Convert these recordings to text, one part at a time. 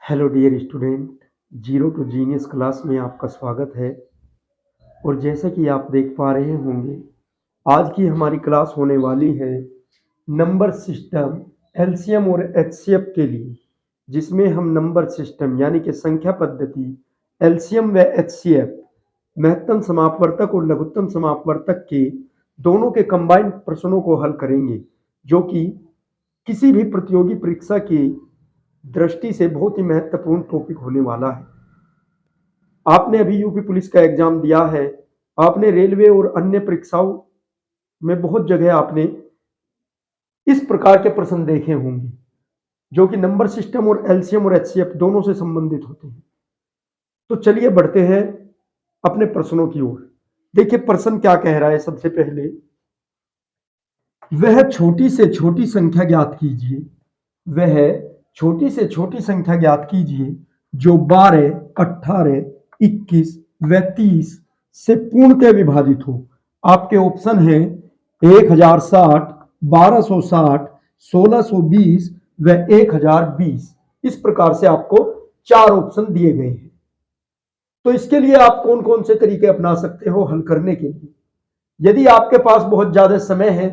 Hello dear student, zero to genius class में आपका स्वागत है। और जैसा कि आप देख पा रहे होंगे, आज की हमारी क्लास होने वाली है नंबर सिस्टम एलसीएम और एचसीएफ के लिए, जिसमें हम नंबर सिस्टम यानी कि संख्या पद्धति एलसीएम व एचसीएफ, महत्तम समापवर्तक और लघुत्तम समापवर्तक के दोनों के कंबाइंड प्रश्नों को हल करेंगे, जो कि किसी भी प्रतियोगी परीक्षा की दृष्टि से बहुत ही महत्वपूर्ण टॉपिक होने वाला है। आपने अभी यूपी पुलिस का एग्जाम दिया है, आपने रेलवे और अन्य परीक्षाओं में बहुत जगह आपने इस प्रकार के प्रश्न देखे होंगे, जो कि नंबर सिस्टम और एलसीएम और एचसीएफ दोनों से संबंधित होते हैं। तो चलिए बढ़ते हैं अपने प्रश्नों की ओर। देखिए प्रश्न क्या कह रहा है। सबसे पहले, वह छोटी से छोटी संख्या ज्ञात कीजिए, वह छोटी से छोटी संख्या ज्ञात कीजिए जो 12, 18, 21 व 30 से पूर्णतः विभाजित हो। आपके ऑप्शन है 1060, 1260, 1620 व 1020। इस प्रकार से आपको 4 ऑप्शन दिए गए हैं। तो इसके लिए आप कौन कौन से तरीके अपना सकते हो हल करने के लिए। यदि आपके पास बहुत ज्यादा समय है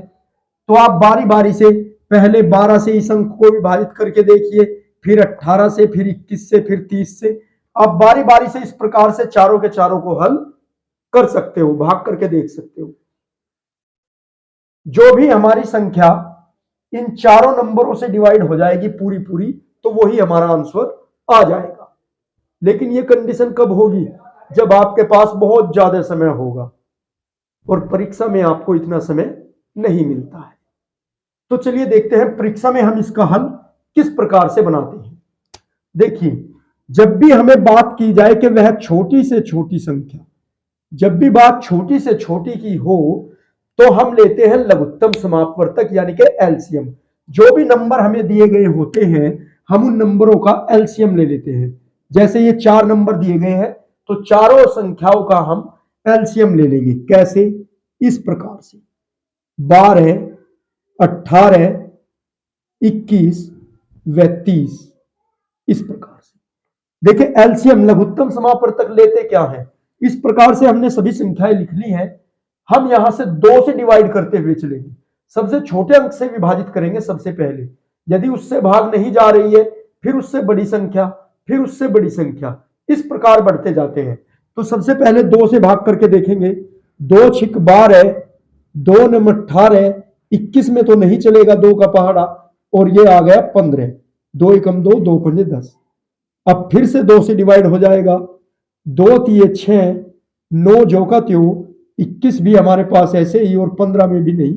तो आप बारी बारी से पहले 12 से इस अंक को विभाजित करके देखिए, फिर 18 से, फिर 21 से, फिर 30 से। आप बारी बारी से इस प्रकार से चारों के चारों को हल कर सकते हो, भाग करके देख सकते हो। जो भी हमारी संख्या इन चारों नंबरों से डिवाइड हो जाएगी पूरी पूरी, तो वही हमारा आंसर आ जाएगा। लेकिन ये कंडीशन कब होगी? जब आपके पास बहुत ज्यादा समय होगा, और परीक्षा में आपको इतना समय नहीं मिलता है। तो चलिए देखते हैं परीक्षा में हम इसका हल किस प्रकार से बनाते हैं। देखिए, जब भी हमें बात की जाए कि वह छोटी से छोटी संख्या, जब भी बात छोटी से छोटी की हो, तो हम लेते हैं लघुत्तम समापवर्तक यानी कि एलसीएम। जो भी नंबर हमें दिए गए होते हैं, हम उन नंबरों का एलसीएम ले लेते हैं। जैसे ये 4 नंबर दिए गए हैं, तो चारों संख्याओं का हम एलसीएम ले लेंगे। कैसे? इस प्रकार से 12, 18, 21 व 30। इस प्रकार से देखिए, एलसीएम लघुत्तम समापवर्तक लेते क्या है। इस प्रकार से हमने सभी संख्याएं लिख ली हैं। हम यहां से 2 से डिवाइड करते हुए चलेंगे। सबसे छोटे अंक से विभाजित करेंगे सबसे पहले। यदि उससे भाग नहीं जा रही है, फिर उससे बड़ी संख्या, फिर उससे बड़ी संख्या, इस प्रकार बढ़ते जाते हैं। तो सबसे पहले 2 से भाग करके देखेंगे। 2 छिक 12, 2 नम 18, 21 में तो नहीं चलेगा 2 का पहाड़ा, और ये आ गया 15। 2 एकम 2, 2 पंजे 10। अब फिर से 2 से डिवाइड हो जाएगा। 2 तिये 6, 9 जो का त्यों, 21 भी हमारे पास ऐसे ही, और 15 में भी नहीं।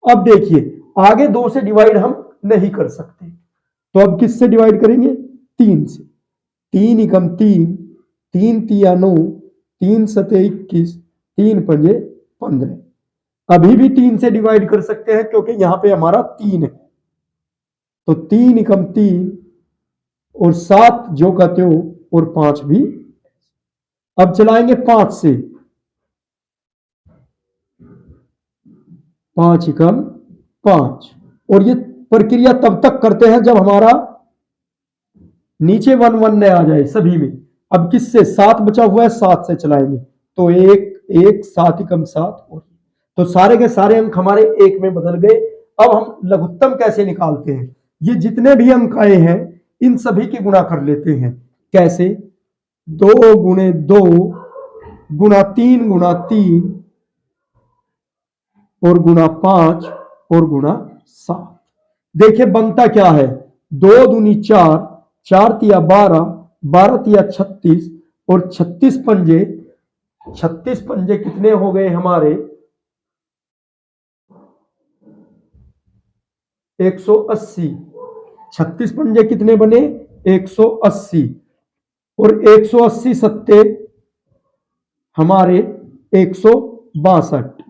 अब देखिए, आगे 2 से डिवाइड हम नहीं कर सकते, तो अब किससे डिवाइड करेंगे? 3 से। 3 एकम 3, 3 तिया 9, 3 सते 21, 3 पंजे 15। अभी भी 3 से डिवाइड कर सकते हैं, क्योंकि यहां पे हमारा 3 है। तो 3 एकम 3, और 7 जो का त्यों, और 5 भी। अब चलाएंगे 5 से। 5 एकम 5, और ये प्रक्रिया तब तक करते हैं जब हमारा नीचे 1 1 न आ जाए सभी में। अब किससे? 7 बचा हुआ है, 7 से चलाएंगे, तो 1 1, 7 एकम 7, और तो सारे के सारे अंक हमारे 1 में बदल गए। अब हम लघुत्तम कैसे निकालते हैं? ये जितने भी अंक आए हैं, इन सभी की गुणा कर लेते हैं। कैसे? 2 गुणे 2 गुणा 3 गुणा 3 और गुणा 5 और गुणा 7। देखिए बनता क्या है? 2 दूनी 4, 4 तिया 12, 12 तिया 36, और 36 पंजे, 36 पंजे कितने हो गए हमारे? 180। 36 पंजे कितने बने? 180। और 180 सत्ते हमारे 162।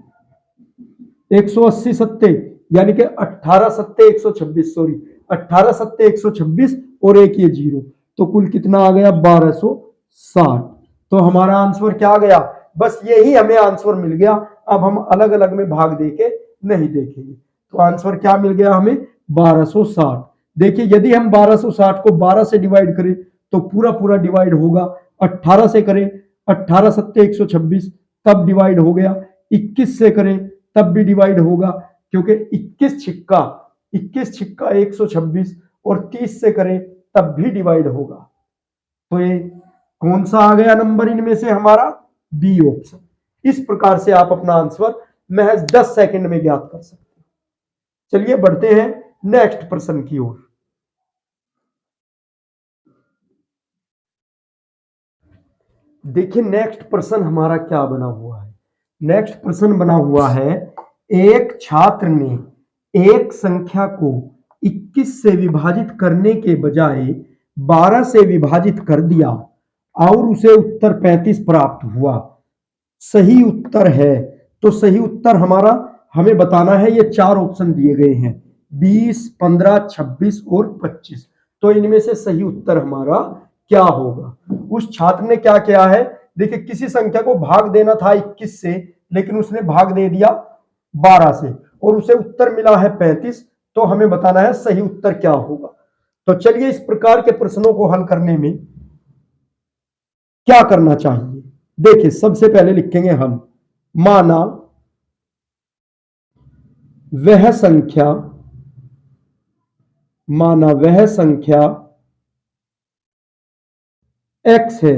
180 सत्ते यानी कि 18 सत्ते 126, सॉरी 18 सत्ते 126, और एक ये 0, तो कुल कितना आ गया? 1260। तो हमारा आंसर क्या आ गया? बस यही हमें आंसर मिल गया। अब हम अलग अलग में भाग देके नहीं देखेंगे। तो आंसर क्या मिल गया हमें? 1260। देखिए यदि हम 1260 को 12 से डिवाइड करें तो पूरा पूरा डिवाइड होगा। 18 से करें, 18 सत्ते 126, तब डिवाइड हो गया। 21 से करें तब भी डिवाइड होगा, क्योंकि 21 छिक्का 126, और 30 से करें तब भी डिवाइड होगा। तो ये कौन सा आ गया नंबर इनमें से हमारा? B option. इस प्रकार से आप अपना आंसर महज 10 सेकंड में ज्ञात कर सकते हैं। चलिए बढ़ते हैं नेक्स्ट प्रश्न की ओर। देखिए नेक्स्ट प्रश्न हमारा क्या बना हुआ है। नेक्स्ट प्रश्न बना हुआ है, एक छात्र ने एक संख्या को 21 से विभाजित करने के बजाय 12 से विभाजित कर दिया और उसे उत्तर 35 प्राप्त हुआ। सही उत्तर है, तो सही उत्तर हमारा हमें बताना है। ये चार ऑप्शन दिए गए हैं, 20, 15, 26 और 25। तो इनमें से सही उत्तर हमारा क्या होगा? उस छात्र ने क्या किया है, देखिए किसी संख्या को भाग देना था 21 से, लेकिन उसने भाग दे दिया 12 से और उसे उत्तर मिला है 35। तो हमें बताना है सही उत्तर क्या होगा। तो चलिए इस प्रकार के प्रश्नों को हल करने में क्या करना चाहिए। देखिए सबसे पहले लिखेंगे हम, माना वह संख्या x है।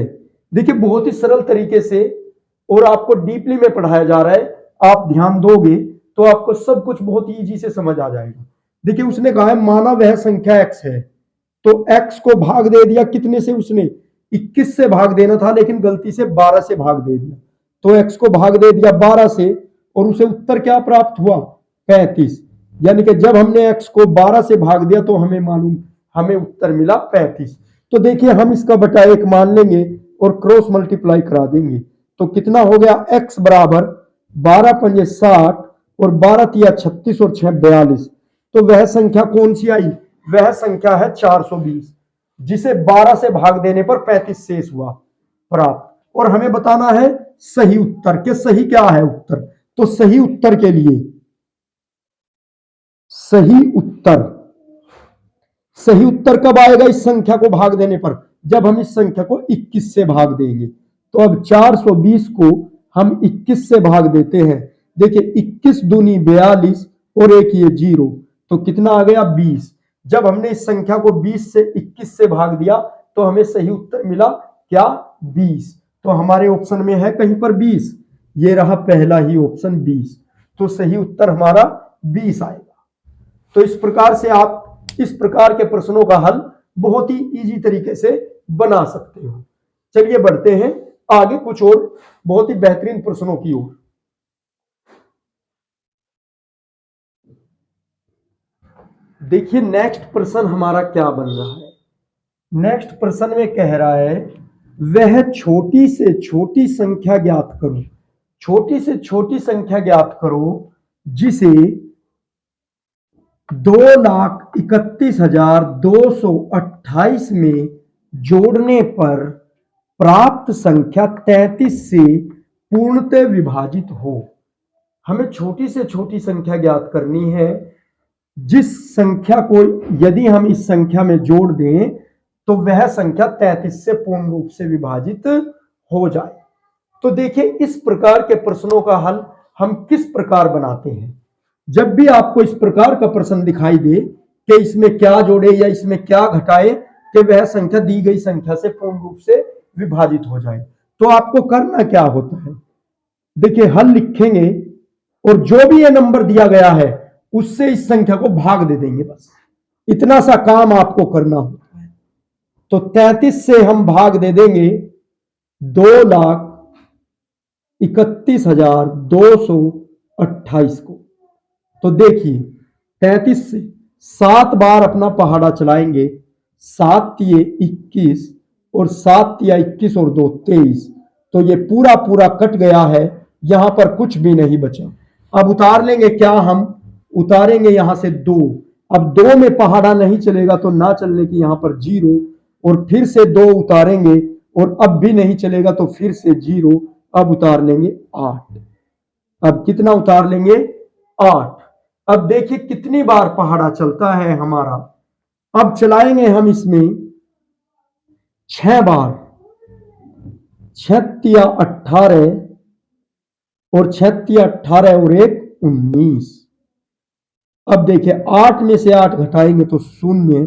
देखिए बहुत ही सरल तरीके से, और आपको डीपली में पढ़ाया जा रहा है, आप ध्यान दोगे तो आपको सब कुछ बहुत इजी से समझ आ जाएगा। देखिए उसने कहा है माना वह संख्या x है, तो x को भाग दे दिया कितने से, उसने 21 से भाग देना था, लेकिन गलती से 12 से भाग दे दिया। तो x को भाग दे दिया 12 से और उसे उत्तर क्या प्राप्त हुआ? 35। यानी कि जब हमने x को 12 से भाग दिया तो हमें उत्तर मिला 35। तो देखिए हम इसका बटा 1 मान लेंगे और क्रॉस मल्टीप्लाई करा देंगे। तो कितना हो गया? x बराबर 12 पंजे 60 और 12 तिया 36 और 6 42। तो वह संख्या कौन सी आई? वह संख्या है 420, जिसे 12 से भाग देने पर 35 शेष हुआ प्राप्त। और हमें बताना है सही उत्तर के, सही क्या है उत्तर। तो सही उत्तर के लिए सही उत्तर कब आएगा इस संख्या को भाग देने पर? जब हम इस संख्या को 21 से भाग देंगे। तो अब 420 को हम 21 से भाग देते हैं। देखिए 21 दूनी 42 और एक ये 0, तो कितना आ गया? 20। जब हमने इस संख्या को 20 से 21 से भाग दिया तो हमें सही उत्तर मिला क्या? 20। तो हमारे ऑप्शन में है कहीं पर 20, ये रहा पहला ही ऑप्शन 20। तो सही उत्तर हमारा 20 आएगा। तो इस प्रकार से आप इस प्रकार के प्रश्नों का हल बहुत ही इजी तरीके से बना सकते हो। चलिए बढ़ते हैं आगे कुछ और बहुत ही बेहतरीन प्रश्नों की ओर। देखिए नेक्स्ट प्रश्न हमारा क्या बन रहा है। नेक्स्ट प्रश्न में कह रहा है, वह छोटी से छोटी संख्या ज्ञात करो। छोटी से छोटी संख्या ज्ञात करो जिसे 2,31,228 में जोड़ने पर प्राप्त संख्या 33 से पूर्णतः विभाजित हो। हमें छोटी से छोटी संख्या ज्ञात करनी है जिस संख्या को यदि हम इस संख्या में जोड़ दें तो वह संख्या 33 से पूर्ण रूप से विभाजित हो जाए। तो देखिए इस प्रकार के प्रश्नों का हल हम किस प्रकार बनाते हैं। जब भी आपको इस प्रकार का प्रश्न दिखाई दे कि इसमें क्या जोड़े या इसमें क्या घटाए कि वह संख्या दी गई संख्या से पूर्ण रूप से विभाजित हो जाए, तो आपको करना क्या होता है। देखिए हल लिखेंगे और जो भी ये नंबर दिया गया है उससे इस संख्या को भाग दे देंगे, बस इतना सा काम आपको करना होता है। तो 33 से हम भाग दे देंगे 2,31,228 को। तो देखिए 33 से 7 बार अपना पहाड़ा चलाएंगे, 7 तिये 21 और 7 तिया 21 और 2 23। तो ये पूरा पूरा कट गया है, यहां पर कुछ भी नहीं बचा। अब उतार लेंगे क्या, हम उतारेंगे यहां से 2। अब 2 में पहाड़ा नहीं चलेगा तो ना चलने की यहां पर 0, और फिर से 2 उतारेंगे और अब भी नहीं चलेगा तो फिर से 0। अब उतार लेंगे 8। अब कितना उतार लेंगे? 8। अब देखिए कितनी बार पहाड़ा चलता है हमारा अब चलाएंगे हम इसमें 6 बार, 6 या 18 और 6 या 18 और 1 19। अब देखिए 8 में से 8 घटाएंगे तो 0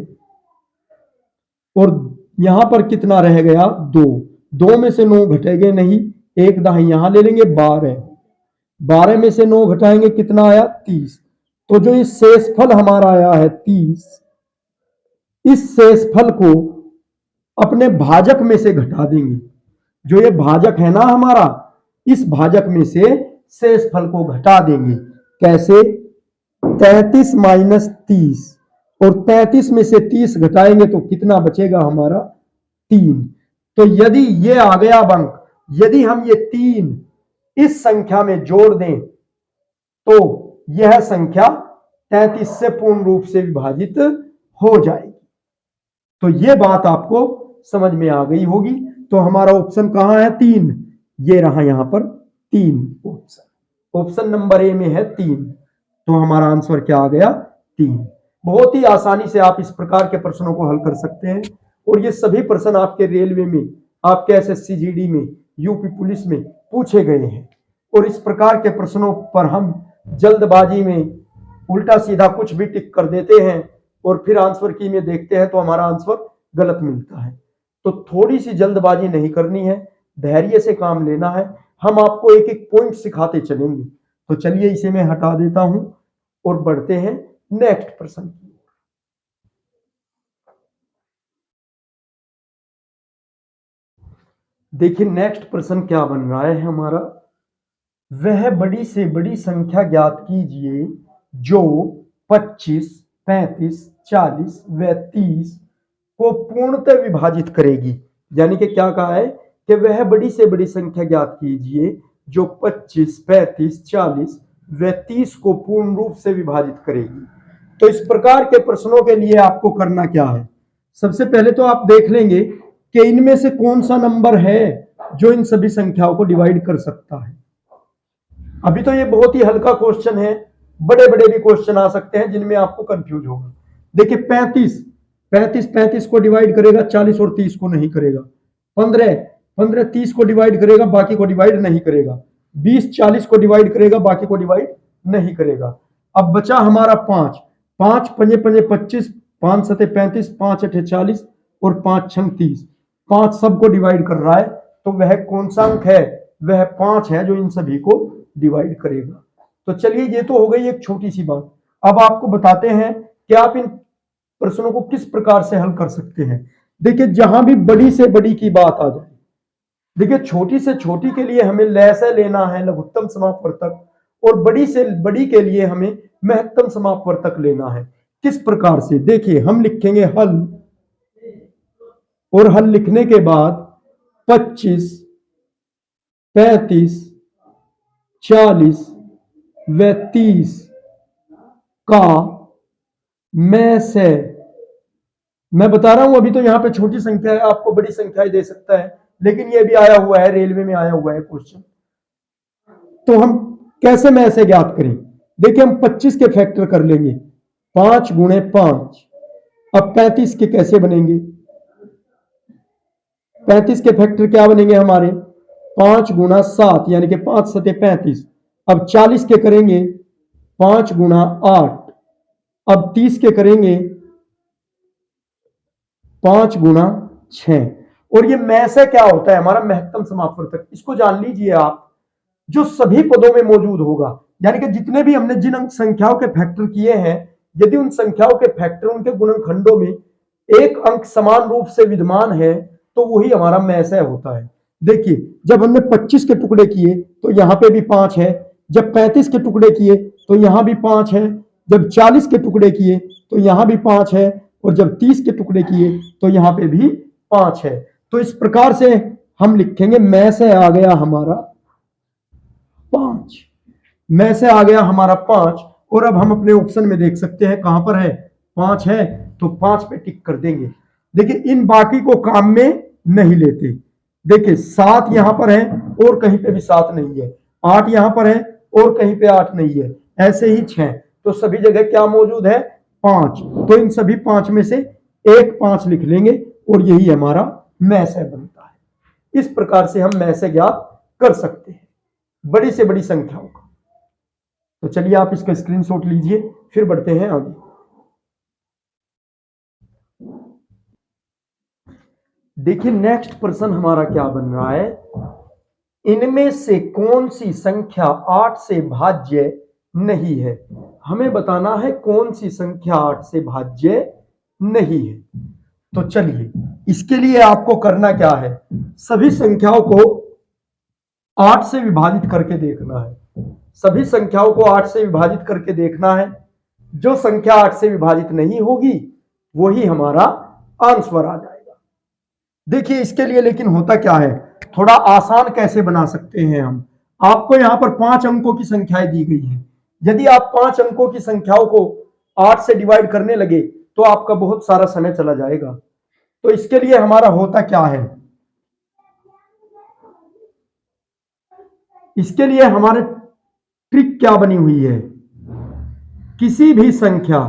और यहां पर कितना रह गया 2। 2 में से 9 घटेंगे नहीं, एक दाही यहां ले लेंगे 12। 12 में से 9 घटाएंगे कितना आया 30। तो जो इस शेषफल हमारा आया है 30, इस शेषफल को अपने भाजक में से घटा देंगे। जो ये भाजक है ना हमारा, इस भाजक में से शेषफल को घटा देंगे। कैसे? 33 माइनस 30, और 33 में से 30 घटाएंगे तो कितना बचेगा हमारा 3। तो यदि ये आ गया अंक, यदि हम ये 3 इस संख्या में जोड़ दें तो यह संख्या 33 से पूर्ण रूप से विभाजित हो जाएगी। तो ये बात आपको समझ में आ गई होगी। तो हमारा ऑप्शन कहां है 3, ये रहा यहां पर 3 ऑप्शन। ऑप्शन नंबर ए में है 3, तो हमारा आंसर क्या आ गया 3। बहुत ही आसानी से आप इस प्रकार के प्रश्नों को हल कर सकते हैं, और ये सभी प्रश्न आपके रेलवे में, आपके एसएससी जीडी में, यूपी पुलिस में पूछे गए हैं। और इस प्रकार के प्रश्नों पर हम जल्दबाजी में उल्टा सीधा कुछ भी टिक कर देते हैं और फिर आंसर की में देखते हैं तो हमारा आंसर गलत मिलता है। तो थोड़ी सी जल्दबाजी नहीं करनी है, धैर्य से काम लेना है। हम आपको एक एक पॉइंट सिखाते चलेंगे। तो चलिए इसे मैं हटा देता हूं और बढ़ते हैं नेक्स्ट प्रश्न की। देखिए नेक्स्ट प्रश्न क्या बन रहा है हमारा, वह बड़ी से बड़ी संख्या ज्ञात कीजिए जो 25, 35, 40 व 30 को पूर्णतः विभाजित करेगी। यानी कि क्या कहा है कि वह बड़ी से बड़ी संख्या ज्ञात कीजिए जो 25, 35, 40 व 30 को पूर्ण रूप से विभाजित करेगी। तो इस प्रकार के प्रश्नों के लिए आपको करना क्या है, सबसे पहले तो आप देख लेंगे कि इनमें से कौन सा नंबर है जो इन सभी संख्याओं को डिवाइड कर सकता है। अभी तो ये बहुत ही हल्का क्वेश्चन है, बड़े बड़े भी क्वेश्चन आ सकते हैं जिनमें आपको कंफ्यूज होगा। देखिए 35 को डिवाइड करेगा, 40 और 30 को नहीं करेगा। 15 30 को डिवाइड करेगा, बाकी को डिवाइड नहीं करेगा। 20 40 को डिवाइड करेगा, बाकी को डिवाइड नहीं करेगा। अब बचा हमारा 5 5 पंजे पंजे 25, 5 सते 35, 5 अठे 40 और 5 छंग 30। 5 सबको डिवाइड कर रहा है, तो वह कौन सा अंक है, वह 5 है जो इन सभी को डिवाइड करेगा। तो चलिए ये तो हो गई एक छोटी सी बात। अब आपको बताते हैं कि आप इन प्रश्नों को किस प्रकार से हल कर सकते हैं। देखिए जहां भी बड़ी से बड़ी की बात आ जाए, देखिए छोटी से छोटी के लिए हमें लैसे लेना है लघुत्तम समापवर्तक, और बड़ी से बड़ी के लिए हमें महत्तम समापवर्तक लेना है। किस प्रकार से, देखिए हम लिखेंगे हल, और हल लिखने के बाद 25, 35, 40 व 30 का में से, मैं बता रहा हूं अभी तो यहां पे छोटी संख्या है, आपको बड़ी संख्या दे सकता है, लेकिन ये भी आया हुआ है, रेलवे में आया हुआ है क्वेश्चन। तो हम कैसे में से ज्ञात करें, देखिए हम 25 के फैक्टर कर लेंगे, 5 गुणे 5। अब 35 के कैसे बनेंगे, 35 के फैक्टर क्या बनेंगे हमारे, 5 गुणा 7 यानी कि 5 सते 35। अब 40 के करेंगे 5 गुणा 8। अब 30 के करेंगे 5 गुणा 6। और ये में से क्या होता है हमारा महत्तम समापवर्तक, इसको जान लीजिए आप, जो सभी पदों में मौजूद होगा। यानी कि जितने भी हमने जिन अंक संख्याओं के फैक्टर किए हैं, यदि उन संख्याओं के फैक्टर उनके गुणनखंडों में एक अंक समान रूप से विद्यमान है तो वही हमारा में से होता है। देखिए जब हमने 25 के टुकड़े किए तो यहां पे भी 5 है, जब 35 के टुकड़े किए तो यहां भी 5 है, जब 40 के टुकड़े किए तो यहां भी 5 है, और जब 30 के टुकड़े किए तो यहां पे भी 5 है। तो इस प्रकार से हम लिखेंगे में से आ गया हमारा 5, में से आ गया हमारा 5। और अब हम अपने ऑप्शन में देख सकते हैं कहां पर है 5 है, तो 5 पे टिक कर देंगे। देखिए इन बाकी को काम में नहीं लेते, देखिए 7 यहां पर है और कहीं पे भी 7 नहीं है, 8 यहां पर है और कहीं पे 8 नहीं है, ऐसे ही 6, तो सभी जगह क्या मौजूद है 5। तो इन सभी 5 में से एक 5 लिख लेंगे और यही हमारा मैसे बनता है। इस प्रकार से हम मैसे ज्ञात कर सकते हैं बड़ी से बड़ी संख्याओं का। तो चलिए आप इसका स्क्रीनशॉट लीजिए, फिर बढ़ते हैं आगे। देखिए नेक्स्ट प्रश्न हमारा क्या बन रहा है, इनमें से कौन सी संख्या 8 से भाज्य नहीं है। हमें बताना है कौन सी संख्या 8 से भाज्य नहीं है। तो चलिए इसके लिए आपको करना क्या है, सभी संख्याओं को 8 से विभाजित करके देखना है। सभी संख्याओं को 8 से विभाजित करके देखना है। जो संख्या 8 से विभाजित नहीं होगी वही हमारा आंसर आ जाएगा। देखिए इसके लिए लेकिन होता क्या है, थोड़ा आसान कैसे बना सकते हैं हम। आपको यहां पर 5 अंकों की संख्याएं दी गई हैं। यदि आप 5 अंकों की संख्याओं को 8 से डिवाइड करने लगे तो आपका बहुत सारा समय चला जाएगा। तो इसके लिए हमारा होता क्या है, इसके लिए हमारे ट्रिक क्या बनी हुई है, किसी भी संख्या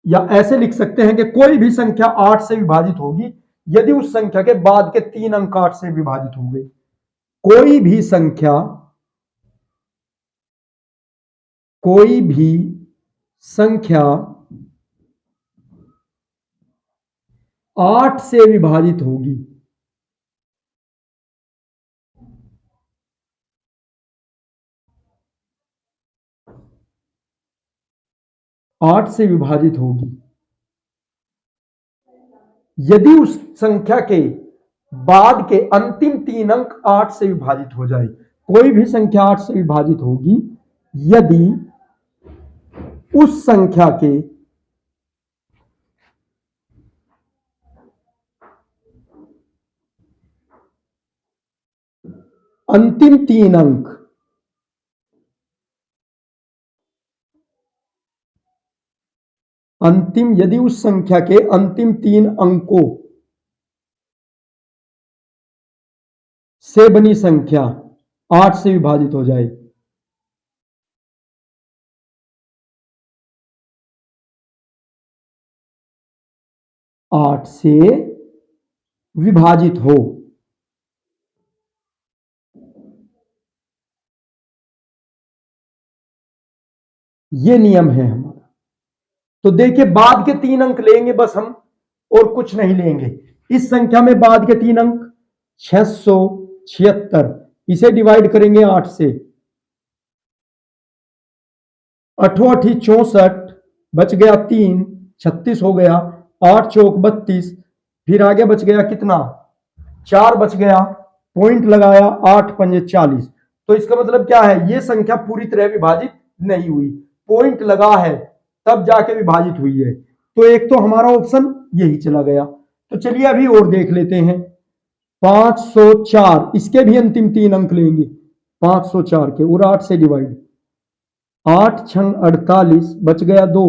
या ऐसे लिख सकते हैं कि कोई भी संख्या 8 से विभाजित होगी यदि उस संख्या के बाद के 3 अंक 8 से विभाजित होंगे। कोई भी संख्या 8 से विभाजित होगी। 8 से विभाजित होगी यदि उस संख्या के बाद के अंतिम 3 अंक 8 से विभाजित हो जाए। कोई भी संख्या 8 से विभाजित होगी यदि उस संख्या के अंतिम 3 अंक यदि उस संख्या के अंतिम 3 अंकों से बनी संख्या 8 से विभाजित हो जाए। 8 से विभाजित हो, यह नियम है हमारा। तो देखिए बाद के 3 अंक लेंगे बस हम, और कुछ नहीं लेंगे। इस संख्या में बाद के 3 अंक 676, इसे डिवाइड करेंगे 8 से, 8 8 64, बच गया 3, 36 हो गया, 8 चौक 32, फिर आगे बच गया कितना, 4 बच गया, पॉइंट लगाया, 8 पंजे 40। तो इसका मतलब क्या है, यह संख्या पूरी तरह विभाजित नहीं हुई, पॉइंट लगा है तब जाके विभाजित हुई है। तो एक तो हमारा ऑप्शन यही चला गया। तो चलिए अभी और देख लेते हैं। 504, इसके भी अंतिम 3 अंक लेंगे 504 के, और 8 से डिवाइड, 8 6 48, बच गया 2,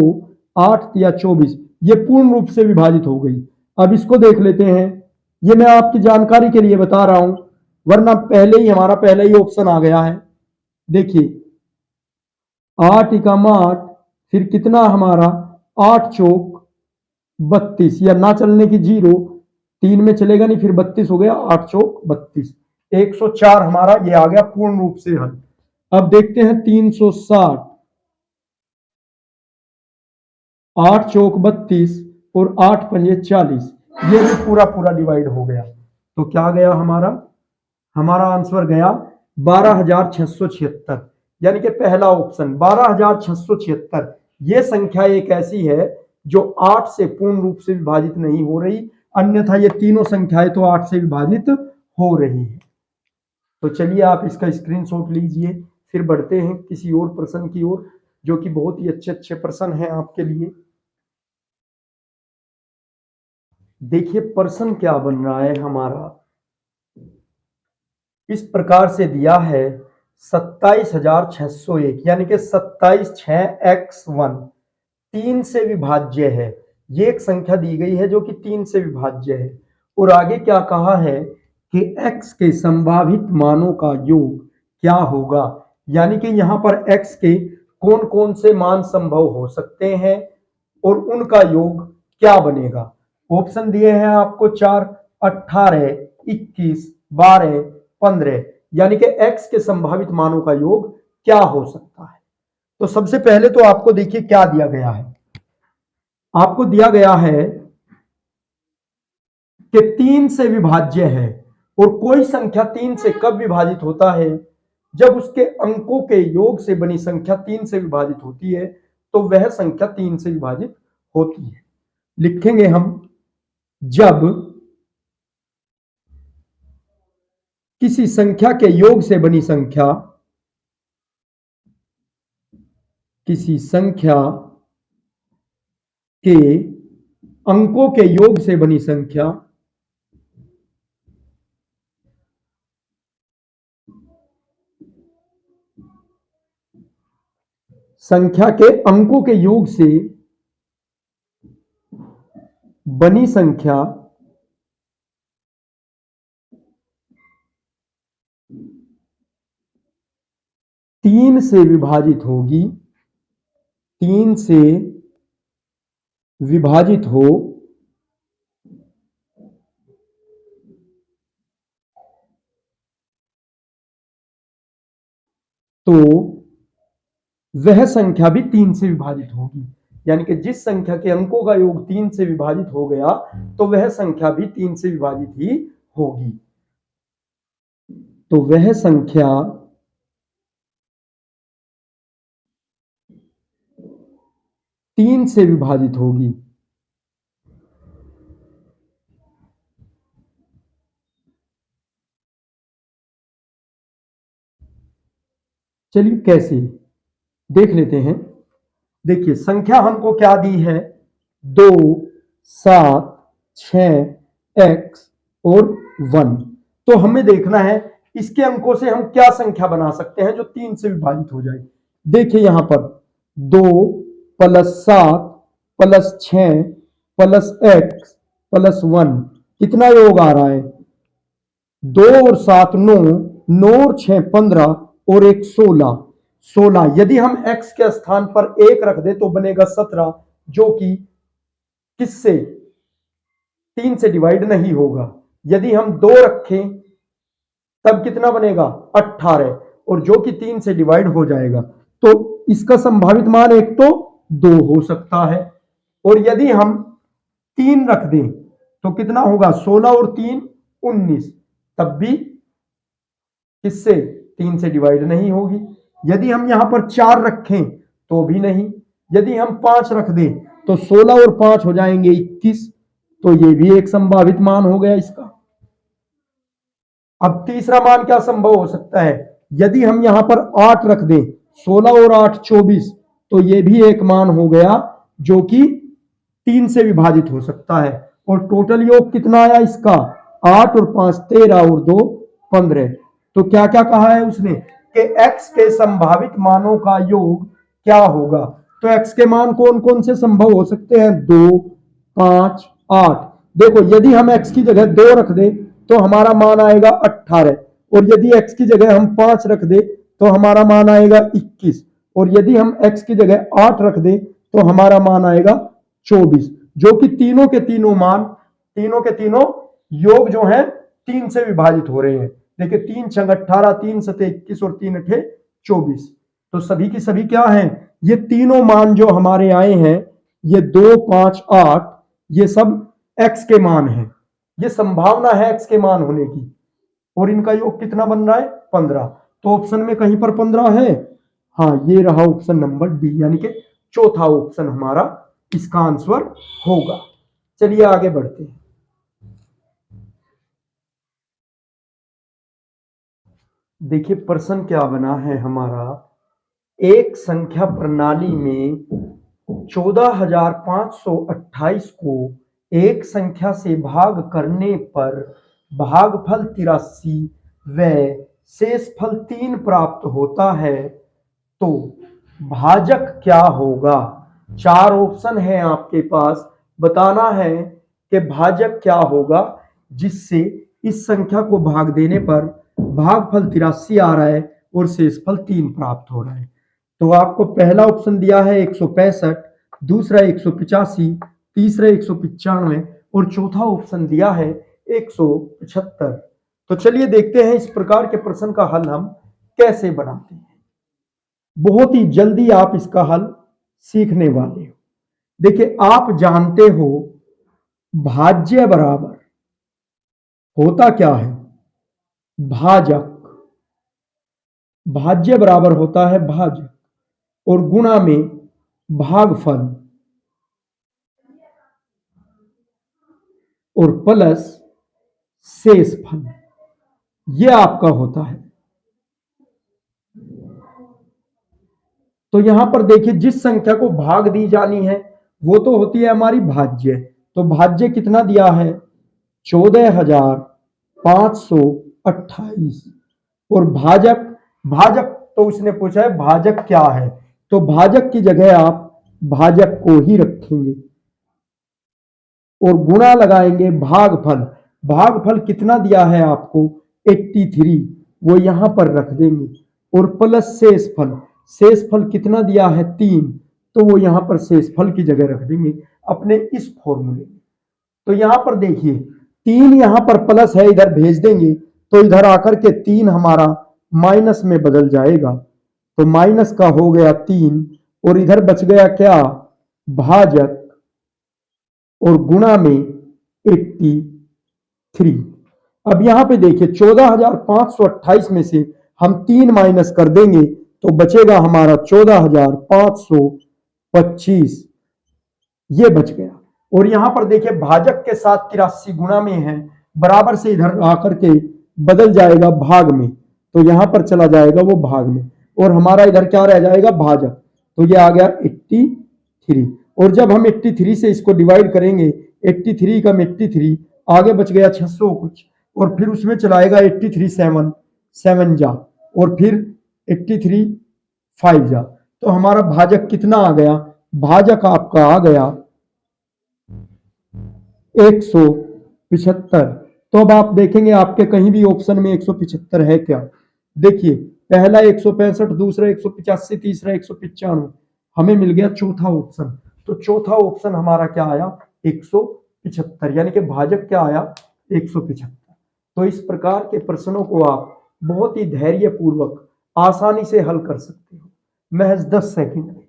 8 या 24, ये पूर्ण रूप से विभाजित हो गई। अब इसको देख लेते हैं, ये मैं आपकी जानकारी के लिए बता रहा हूं, वरना पहले ही हमारा पहला ही ऑप्शन आ गया है। देखिए 8 एकम 8, फिर कितना हमारा 8 चौक 32, या ना चलने की 0, 3 में चलेगा नहीं, फिर 32 हो गया, 8 चौक 32, 104 हमारा ये आ गया पूर्ण रूप से हल। अब देखते हैं 360, 8 चौक 32 और 8 पंजे 40, ये भी पूरा पूरा डिवाइड हो गया। तो क्या गया हमारा आंसर गया 12,676, यानी कि पहला ऑप्शन 12,676। ये संख्या एक ऐसी है जो 8 से पूर्ण रूप से विभाजित नहीं हो रही, अन्यथा ये तीनों संख्याएं तो 8 से विभाजित हो रही है। तो चलिए आप इसका स्क्रीनशॉट लीजिए, फिर बढ़ते हैं किसी और प्रश्न की ओर, जो कि बहुत ही अच्छे अच्छे प्रश्न हैं आपके लिए। देखिए प्रश्न क्या बन रहा है हमारा, इस प्रकार से दिया है 27,601, यानी कि 27,6x1 3 से विभाज्य है। ये एक संख्या दी गई है जो कि 3 से विभाज्य है, और आगे क्या कहा है कि x के संभावित मानों का योग क्या होगा। यानी कि यहां पर x के कौन कौन से मान संभव हो सकते हैं और उनका योग क्या बनेगा। ऑप्शन दिए हैं आपको 4, 18, 21, 12, 15, यानी कि x के संभावित मानों का योग क्या हो सकता है। तो सबसे पहले तो आपको देखिए क्या दिया गया है। आपको दिया गया है कि 3 से विभाज्य है, और कोई संख्या 3 से कब विभाजित होता है, जब उसके अंकों के योग से बनी संख्या 3 से विभाजित होती है, तो वह संख्या 3 से विभाजित होती है। लिखेंगे हम, जब किसी संख्या के योग से बनी संख्या, किसी संख्या के अंकों के योग से बनी संख्या संख्या के अंकों के योग से बनी संख्या तीन से विभाजित होगी, 3 से विभाजित हो तो वह संख्या भी 3 से विभाजित होगी। यानी कि जिस संख्या के अंकों का योग 3 से विभाजित हो गया, तो वह संख्या भी 3 से विभाजित ही होगी। तो वह संख्या 3 से विभाजित होगी। चलिए कैसे देख लेते हैं। देखिए संख्या हमको क्या दी है, 2, 7, 6, x और 1। तो हमें देखना है इसके अंकों से हम क्या संख्या बना सकते हैं जो 3 से विभाजित हो जाए। देखिए यहां पर 2 + 7 + 6 + x + 1 कितना योग आ रहा है, 2 और 7 9, 9 और 6 15 और 1 16, 16। यदि हम x के स्थान पर 1 रख दे तो बनेगा 17, जो कि किससे 3 से डिवाइड नहीं होगा। यदि हम 2 रखें तब कितना बनेगा 18, और जो कि 3 से डिवाइड हो जाएगा। तो इसका संभावित मान एक तो 2 हो सकता है, और यदि हम 3 रख दें तो कितना होगा, 16 और 3 19, तब भी किससे 3 से डिवाइड नहीं होगी। यदि हम यहां पर 4 रखें तो भी नहीं। यदि हम 5 रख दें तो 16 और 5 हो जाएंगे 21, तो ये भी एक संभावित मान हो गया इसका। अब तीसरा मान क्या संभव हो सकता है, यदि हम यहां पर 8 रख दें, 16 और 8 24, तो ये भी एक मान हो गया जो कि 3 से विभाजित हो सकता है। और टोटल योग कितना आया इसका, 8 और 5 13 और 2 15। तो क्या क्या कहा है उसने कि x के संभावित मानों का योग क्या होगा। तो x के मान कौन कौन से संभव हो सकते हैं, 2, 5, 8। देखो यदि हम x की जगह 2 रख दे तो हमारा मान आएगा 18, और यदि x की जगह हम 5 रख दे तो हमारा मान आएगा 21, और यदि हम x की जगह 8 रख दे तो हमारा मान आएगा 24, जो कि तीनों के तीनों मान, तीनों के तीनों योग जो है 3 से विभाजित हो रहे हैं। देखिए 3 6 18, 3 7 21 और 3 8 24। तो सभी की सभी क्या हैं, ये तीनों मान जो हमारे आए हैं, ये 2 5 8, ये सब x के मान हैं। ये संभावना है x के मान होने की, और इनका योग कितना बन रहा है 15। तो ऑप्शन में कहीं पर 15 है, हाँ ये रहा ऑप्शन नंबर डी, यानी कि चौथा ऑप्शन हमारा इसका आंसर होगा। चलिए आगे बढ़ते हैं। देखिए प्रश्न क्या बना है हमारा, एक संख्या प्रणाली में 14,528 को एक संख्या से भाग करने पर भागफल 83 व शेषफल 3 प्राप्त होता है, तो भाजक क्या होगा। 4 ऑप्शन है आपके पास, बताना है कि भाजक क्या होगा जिससे इस संख्या को भाग देने पर भागफल 83 आ रहा है और शेषफल 3 प्राप्त हो रहा है। तो आपको पहला ऑप्शन दिया है 165, दूसरा 185, तीसरा 195 और चौथा ऑप्शन दिया है 175। तो चलिए देखते हैं इस प्रकार के प्रश्न का हल हम कैसे बनाते हैं। बहुत ही जल्दी आप इसका हल सीखने वाले हो। देखिए, आप जानते हो भाज्य बराबर होता क्या है? भाजक। भाज्य बराबर होता है भाजक और गुणा में भागफल और प्लस शेषफल, यह आपका होता है। तो यहां पर देखिए, जिस संख्या को भाग दी जानी है वो तो होती है हमारी भाज्य। तो भाज्य कितना दिया है? 14,528। और भाजक, भाजक तो उसने पूछा है भाजक क्या है, तो भाजक की जगह आप भाजक को ही रखेंगे और गुणा लगाएंगे भागफल। भागफल कितना दिया है आपको? 83, वो यहां पर रख देंगे और प्लस शेषफल। शेषफल कितना दिया है? 3, तो वो यहां पर शेषफल की जगह रख देंगे अपने इस फॉर्मूले में। तो यहां पर देखिए 3 यहां पर प्लस है, इधर भेज देंगे तो इधर आकर के 3 हमारा माइनस में बदल जाएगा। तो माइनस का हो गया 3 और इधर बच गया क्या? भाजक और गुणा में 83। अब यहां पे देखिए 14,528 में से हम 3 माइनस कर देंगे तो बचेगा हमारा 14,525, ये बच गया। और यहां पर देखिए भाजक के साथ 83 गुणा में है, बराबर से इधर आकर के बदल जाएगा भाग में, तो यहां पर चला जाएगा वो भाग में और हमारा इधर क्या रह जाएगा? भाजक। तो ये आ गया 83। और जब हम 83 से इसको डिवाइड करेंगे, 83 कम 83, आगे बच गया 600 कुछ, और फिर उसमें चलाएगा 83 7 7 जा, और फिर 83 5 जा। तो हमारा भाजक कितना आ गया? भाजक आपका आ गया 175। तो अब आप देखेंगे आपके कहीं भी ऑप्शन में 175 है क्या? देखिए, पहला 165, दूसरा 185, तीसरा 195, हमें मिल गया चौथा ऑप्शन। तो चौथा ऑप्शन हमारा क्या आया? 175, यानी कि भाजक क्या आया? 175। तो इस प्रकार के प्रश्नों को आप बहुत ही धैर्य पूर्वक आसानी से हल कर सकते हो महज 10 सेकंड में।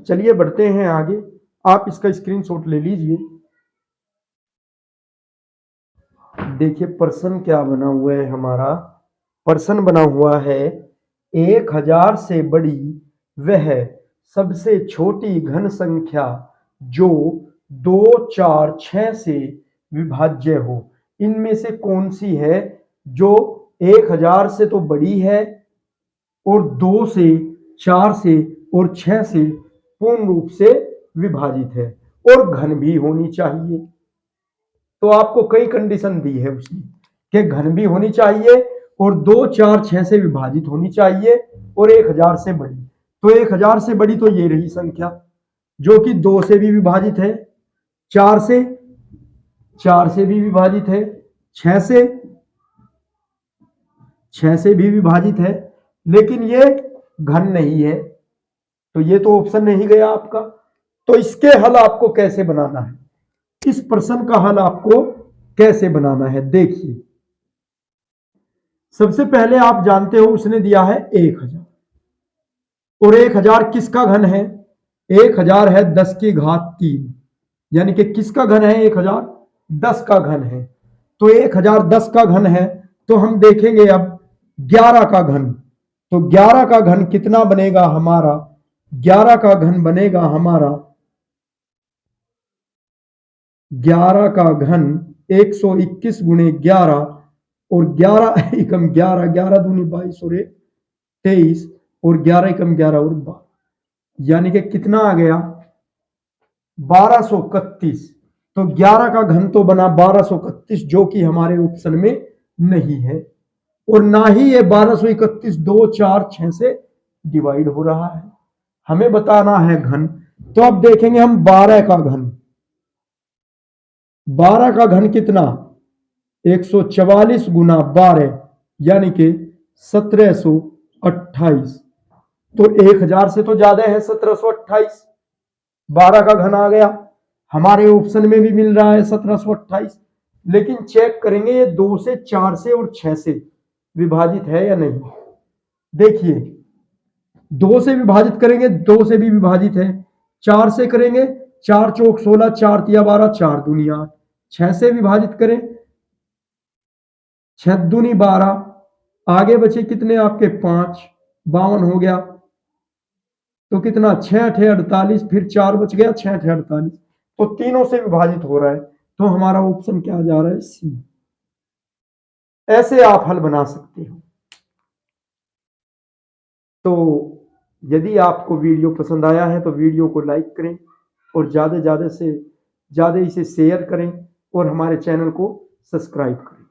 चलिए बढ़ते हैं आगे, आप इसका स्क्रीनशॉट ले लीजिए। देखिए प्रश्न क्या बना हुआ है हमारा। प्रश्न बना हुआ है 1000 से बड़ी वह सबसे छोटी घन संख्या जो 2 4 6 से विभाज्य हो, इनमें से कौन सी है जो 1000 से तो बड़ी है और 2 से 4 से और 6 से पूर्ण रूप से विभाजित है और घन भी होनी चाहिए। तो आपको कई कंडीशन दी है उसकी कि घन भी होनी चाहिए और 2 4 6 से विभाजित होनी चाहिए और 1000 से बड़ी। तो 1000 से बड़ी तो ये रही संख्या जो कि 2 से भी विभाजित है, 4 से भी विभाजित है, 6 से भी विभाजित है, लेकिन ये घन नहीं है। तो ये तो ऑप्शन नहीं गया आपका। तो इसके हल आपको कैसे बनाना है? इस प्रश्न का हल आपको कैसे बनाना है? देखिए, सबसे पहले आप जानते हो उसने दिया है 1000 और 1000 किसका घन है? 1000 है 10 की घात 3, यानी कि किसका घन है? 1000 10 का घन है। तो 1000 10 का घन है, तो हम देखेंगे अब 11 का घन। तो 11 का घन कितना बनेगा हमारा? 11 का घन बनेगा हमारा 11 का घन 121 गुणे 11 और 11 एकम 11, 11 दूनी 22 और 23 और 11 एकम 11 और 12, यानी कि कितना आ गया? 1231। तो 11 का घन तो बना 1231 जो कि हमारे ऑप्शन में नहीं है और ना ही ये 1231 2 4 6 से डिवाइड हो रहा है। हमें बताना है घन। तो अब देखेंगे हम 12 का घन। 12 का घन कितना? 144 गुना 12 यानी कि 1728। तो 1000 से तो ज्यादा है 1728। 12 का घन आ गया, हमारे ऑप्शन में भी मिल रहा है 1728। लेकिन चेक करेंगे ये 2 से 4 से और 6 से विभाजित है या नहीं। देखिए 2 से विभाजित करेंगे, 2 से भी विभाजित है। 4 से करेंगे, 4 चौक 16, 4 तिया 12, 4 दूनी 8। 6 से विभाजित करें, 6 दूनी 12, आगे बचे कितने आपके 5, 52 हो गया। तो कितना 6 अठे 48, फिर 4 बच गया, 6 अठे 48। तो तीनों से विभाजित हो रहा है, तो हमारा ऑप्शन क्या जा रहा है, सी। ऐसे आप हल बना सकते हो। तो यदि आपको वीडियो पसंद आया है तो वीडियो को लाइक करें और ज़्यादा से ज़्यादा इसे शेयर करें और हमारे चैनल को सब्सक्राइब करें।